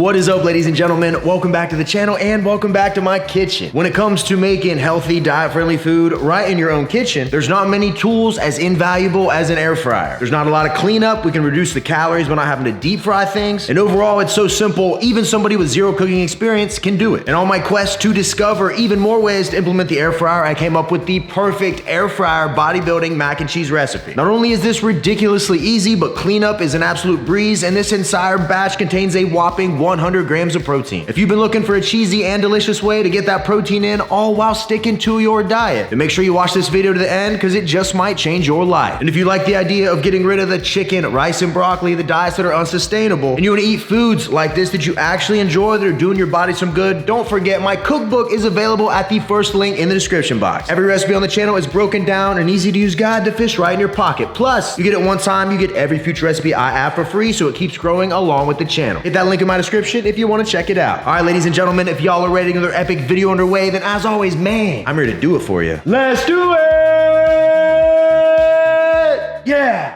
What is up, ladies and gentlemen? Welcome back to the channel and welcome back to my kitchen. When it comes to making healthy, diet-friendly food right in your own kitchen, there's not many tools as invaluable as an air fryer. There's not a lot of cleanup. We can reduce the calories by not having to deep fry things. And overall, it's so simple, even somebody with zero cooking experience can do it. And on my quest to discover even more ways to implement the air fryer, I came up with the perfect air fryer bodybuilding mac and cheese recipe. Not only is this ridiculously easy, but cleanup is an absolute breeze, and this entire batch contains a whopping 100 grams of protein. If you've been looking for a cheesy and delicious way to get that protein in, all while sticking to your diet, then make sure you watch this video to the end because it just might change your life. And if you like the idea of getting rid of the chicken, rice, and broccoli, the diets that are unsustainable, and you want to eat foods like this that you actually enjoy, that are doing your body some good, don't forget my cookbook is available at the first link in the description box. Every recipe on the channel is broken down, an easy to use guide to fish right in your pocket. Plus, you get it one time, you get every future recipe I add for free, so it keeps growing along with the channel. Hit that link in my description if you want to check it out. All right, ladies and gentlemen, if y'all are ready to get another epic video underway, then as always, man, I'm ready to do it for you. Let's do it! Yeah!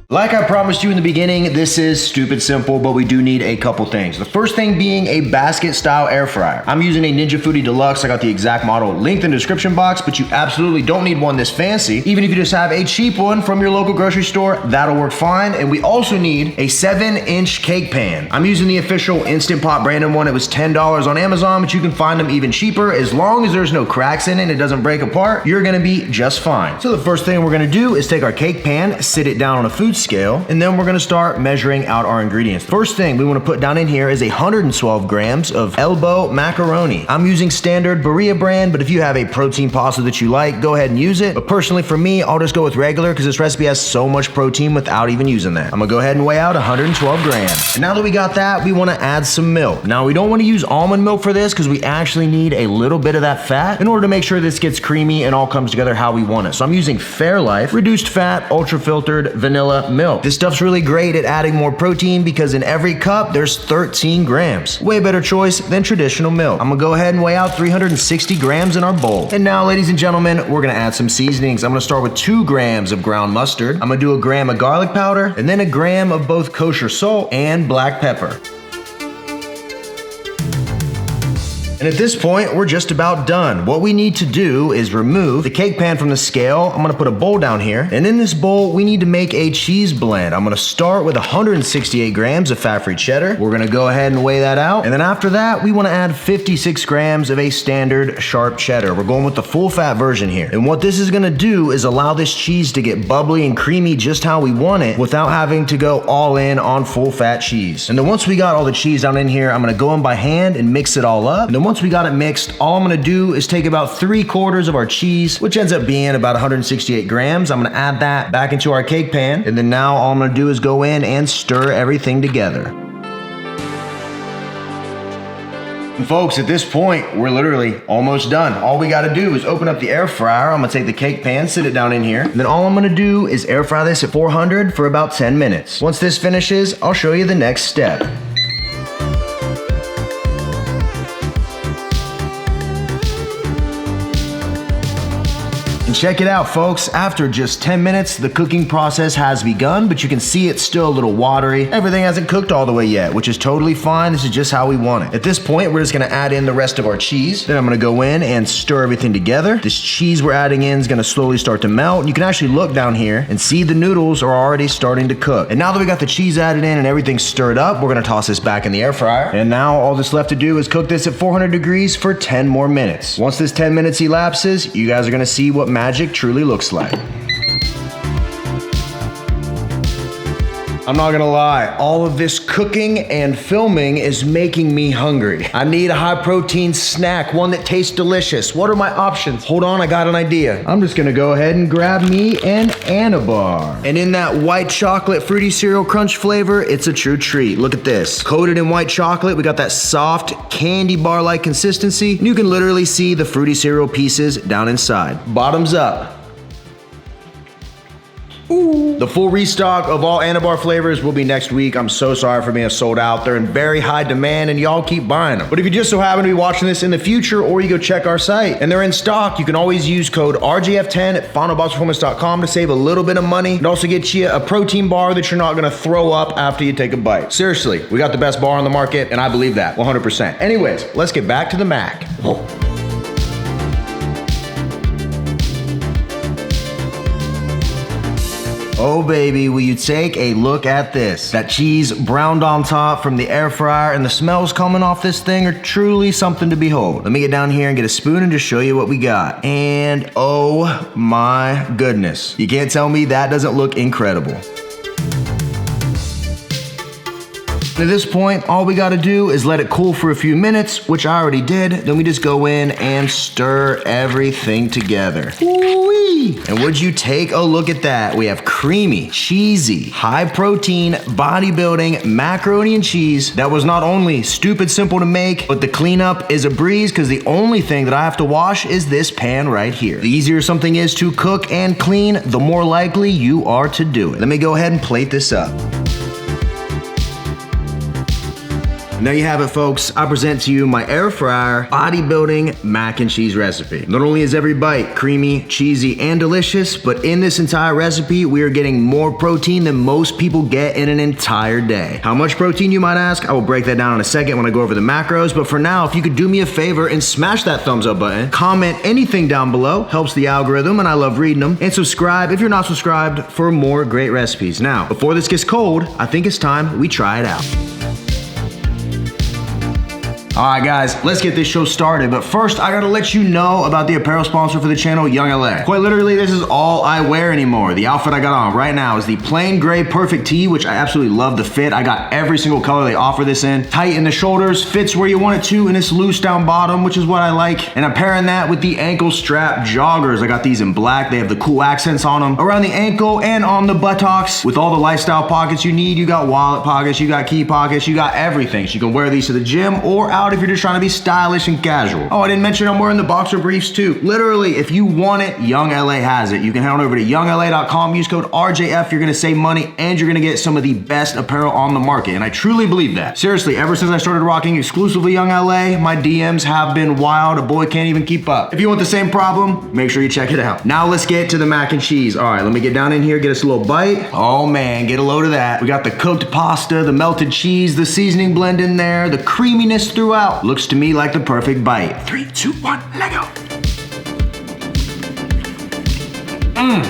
Like I promised you in the beginning, this is stupid simple, but we do need a couple things. The first thing being a basket style air fryer. I'm using a Ninja Foodie Deluxe. I got the exact model linked in the description box, but you absolutely don't need one this fancy. Even if you just have a cheap one from your local grocery store, that'll work fine. And we also need a 7-inch cake pan. I'm using the official Instant Pot branded one. It was $10 on Amazon, but you can find them even cheaper. As long as there's no cracks in it and it doesn't break apart, you're gonna be just fine. So the first thing we're gonna do is take our cake pan, sit it down on a food scale, and then we're gonna start measuring out our ingredients. First thing we wanna put down in here is 112 grams of elbow macaroni. I'm using standard Berea brand, but if you have a protein pasta that you like, go ahead and use it. But personally for me, I'll just go with regular because this recipe has so much protein without even using that. I'm gonna go ahead and weigh out 112 grams. And now that we got that, we wanna add some milk. Now we don't wanna use almond milk for this because we actually need a little bit of that fat in order to make sure this gets creamy and all comes together how we want it. So I'm using Fairlife reduced fat, ultra filtered vanilla milk. This stuff's really great at adding more protein because in every cup, there's 13 grams. Way better choice than traditional milk. I'm gonna go ahead and weigh out 360 grams in our bowl. And now, ladies and gentlemen, we're gonna add some seasonings. I'm gonna start with 2 grams of ground mustard. I'm gonna do a gram of garlic powder, and then a gram of both kosher salt and black pepper. And at this point, we're just about done. What we need to do is remove the cake pan from the scale. I'm gonna put a bowl down here. And in this bowl, we need to make a cheese blend. I'm gonna start with 168 grams of fat-free cheddar. We're gonna go ahead and weigh that out. And then after that, we wanna add 56 grams of a standard sharp cheddar. We're going with the full fat version here. And what this is gonna do is allow this cheese to get bubbly and creamy just how we want it without having to go all in on full fat cheese. And then once we got all the cheese down in here, I'm gonna go in by hand and mix it all up. And then once we got it mixed, all I'm gonna do is take about 3/4 of our cheese, which ends up being about 168 grams. I'm gonna add that back into our cake pan. And then now all I'm gonna do is go in and stir everything together. And folks, at this point, we're literally almost done. All we gotta do is open up the air fryer. I'm gonna take the cake pan, sit it down in here. And then all I'm gonna do is air fry this at 400 for about 10 minutes. Once this finishes, I'll show you the next step. And check it out, folks. After just 10 minutes, the cooking process has begun, but you can see it's still a little watery. Everything hasn't cooked all the way yet, which is totally fine. This is just how we want it. At this point, we're just gonna add in the rest of our cheese. Then I'm gonna go in and stir everything together. This cheese we're adding in is gonna slowly start to melt. You can actually look down here and see the noodles are already starting to cook. And now that we got the cheese added in and everything stirred up, we're gonna toss this back in the air fryer. And now all that's left to do is cook this at 400 degrees for 10 more minutes. Once this 10 minutes elapses, you guys are gonna see what magic truly looks like. I'm not gonna lie, all of this cooking and filming is making me hungry. I need a high protein snack, one that tastes delicious. What are my options? Hold on, I got an idea. I'm just gonna go ahead and grab me an Anabar. And in that white chocolate fruity cereal crunch flavor, it's a true treat. Look at this. Coated in white chocolate, we got that soft candy bar-like consistency. You can literally see the fruity cereal pieces down inside. Bottoms up. Ooh. The full restock of all Anabar flavors will be next week. I'm so sorry for being sold out. They're in very high demand and y'all keep buying them. But if you just so happen to be watching this in the future, or you go check our site and they're in stock, you can always use code RJF10 at finalboxperformance.com to save a little bit of money and also get you a protein bar that you're not gonna throw up after you take a bite. Seriously, we got the best bar on the market and I believe that 100%. Anyways, let's get back to the Mac. Whoa. Oh baby, will you take a look at this? That cheese browned on top from the air fryer, and the smells coming off this thing are truly something to behold. Let me get down here and get a spoon and just show you what we got. And oh my goodness. You can't tell me that doesn't look incredible. At this point, all we gotta do is let it cool for a few minutes, which I already did. Then we just go in and stir everything together. Woo-wee. And would you take a look at that? We have creamy, cheesy, high protein, bodybuilding, macaroni and cheese that was not only stupid simple to make, but the cleanup is a breeze because the only thing that I have to wash is this pan right here. The easier something is to cook and clean, the more likely you are to do it. Let me go ahead and plate this up. And there you have it, folks. I present to you my air fryer bodybuilding mac and cheese recipe. Not only is every bite creamy, cheesy, and delicious, but in this entire recipe, we are getting more protein than most people get in an entire day. How much protein, you might ask? I will break that down in a second when I go over the macros, but for now, if you could do me a favor and smash that thumbs up button, comment anything down below, helps the algorithm, and I love reading them, and subscribe if you're not subscribed for more great recipes. Now, before this gets cold, I think it's time we try it out. All right, guys, let's get this show started. But first, I gotta let you know about the apparel sponsor for the channel, Young LA. Quite literally, this is all I wear anymore. The outfit I got on right now is the plain gray perfect tee, which I absolutely love the fit. I got every single color they offer this in. Tight in the shoulders, fits where you want it to, and it's loose down bottom, which is what I like. And I'm pairing that with the ankle strap joggers. I got these in black. They have the cool accents on them around the ankle and on the buttocks. With all the lifestyle pockets you need, you got wallet pockets, you got key pockets, you got everything. So you can wear these to the gym or out if you're just trying to be stylish and casual. Oh, I didn't mention I'm wearing the boxer briefs too. Literally, if you want it, Young LA has it. You can head on over to youngla.com, use code RJF, you're gonna save money and you're gonna get some of the best apparel on the market. And I truly believe that. Seriously, ever since I started rocking exclusively Young LA, my DMs have been wild. A boy can't even keep up. If you want the same problem, make sure you check it out. Now let's get to the mac and cheese. All right, let me get down in here, get us a little bite. Oh man, get a load of that. We got the cooked pasta, the melted cheese, the seasoning blend in there, the creaminess throughout. Looks to me like the perfect bite. 3, 2, 1, let go.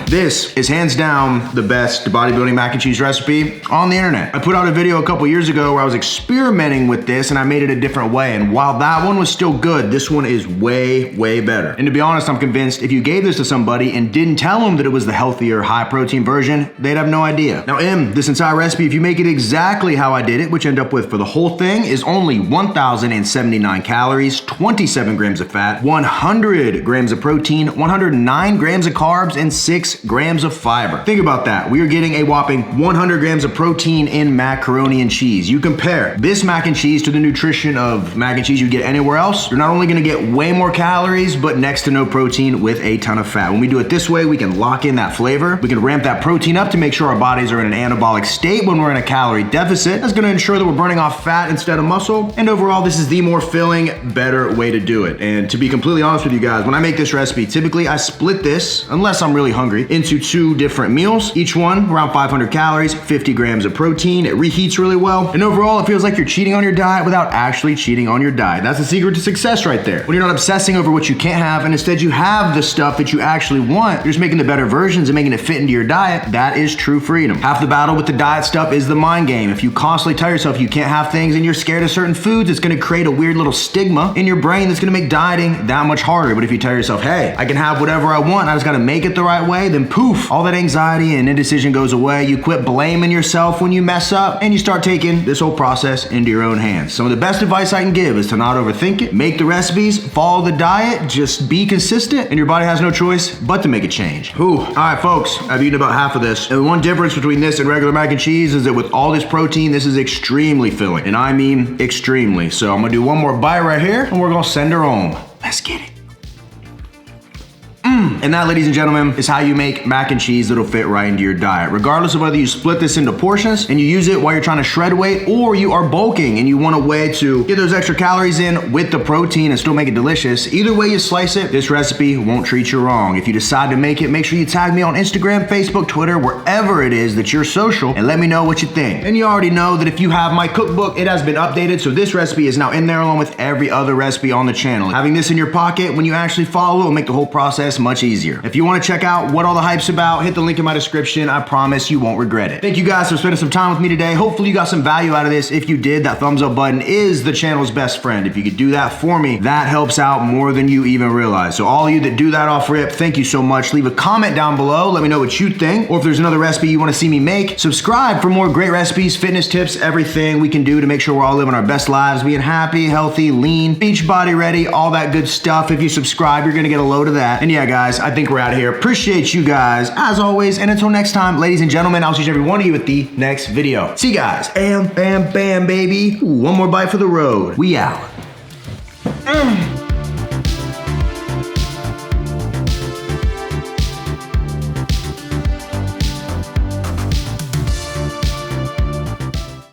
This is hands down the best bodybuilding mac and cheese recipe on the internet. I put out a video a couple years ago where I was experimenting with this and I made it a different way. And while that one was still good, this one is way, way better. And to be honest, I'm convinced if you gave this to somebody and didn't tell them that it was the healthier, high protein version, they'd have no idea. Now, this entire recipe, if you make it exactly how I did it, which you end up with for the whole thing is only 1,079 calories, 27 grams of fat, 100 grams of protein, 109 grams of carbs, and 6 grams of fiber. Think about that. We are getting a whopping 100 grams of protein in macaroni and cheese. You compare this mac and cheese to the nutrition of mac and cheese you get anywhere else, you're not only gonna get way more calories, but next to no protein with a ton of fat. When we do it this way, we can lock in that flavor. We can ramp that protein up to make sure our bodies are in an anabolic state when we're in a calorie deficit. That's gonna ensure that we're burning off fat instead of muscle. And overall, this is the more filling, better way to do it. And to be completely honest with you guys, when I make this recipe, typically I split this, unless I'm really hungry, into 2 different meals. Each one around 500 calories, 50 grams of protein. It reheats really well. And overall, it feels like you're cheating on your diet without actually cheating on your diet. That's the secret to success right there. When you're not obsessing over what you can't have and instead you have the stuff that you actually want, you're just making the better versions and making it fit into your diet. That is true freedom. Half the battle with the diet stuff is the mind game. If you constantly tell yourself you can't have things and you're scared of certain foods, it's gonna create a weird little stigma in your brain that's gonna make dieting that much harder. But if you tell yourself, hey, I can have whatever I want, I just gotta make it the right way, then poof, all that anxiety and indecision goes away. You quit blaming yourself when you mess up and you start taking this whole process into your own hands. Some of the best advice I can give is to not overthink it, make the recipes, follow the diet, just be consistent, and your body has no choice but to make a change. Whew. All right, folks, I've eaten about half of this. And the one difference between this and regular mac and cheese is that with all this protein, this is extremely filling. And I mean extremely. So I'm gonna do one more bite right here and we're gonna send her home. Let's get it. And that, ladies and gentlemen, is how you make mac and cheese that'll fit right into your diet. Regardless of whether you split this into portions and you use it while you're trying to shred weight, or you are bulking and you want a way to get those extra calories in with the protein and still make it delicious, either way you slice it, this recipe won't treat you wrong. If you decide to make it, make sure you tag me on Instagram, Facebook, Twitter, wherever it is that you're social, and let me know what you think. And you already know that if you have my cookbook, it has been updated, so this recipe is now in there along with every other recipe on the channel. Having this in your pocket when you actually follow it will make the whole process much easier. If you want to check out what all the hype's about, hit the link in my description. I promise you won't regret it. Thank you guys for spending some time with me today. Hopefully you got some value out of this. If you did, that thumbs up button is the channel's best friend. If you could do that for me, that helps out more than you even realize. So all of you that do that off rip, thank you so much. Leave a comment down below. Let me know what you think. Or if there's another recipe you want to see me make, subscribe for more great recipes, fitness tips, everything we can do to make sure we're all living our best lives, being happy, healthy, lean, beach body ready, all that good stuff. If you subscribe, you're going to get a load of that. And yeah, guys, I think we're out of here. Appreciate you guys as always. And until next time, ladies and gentlemen, I'll see every one of you at the next video. See you guys. Bam, bam, bam, baby. Ooh, one more bite for the road. We out.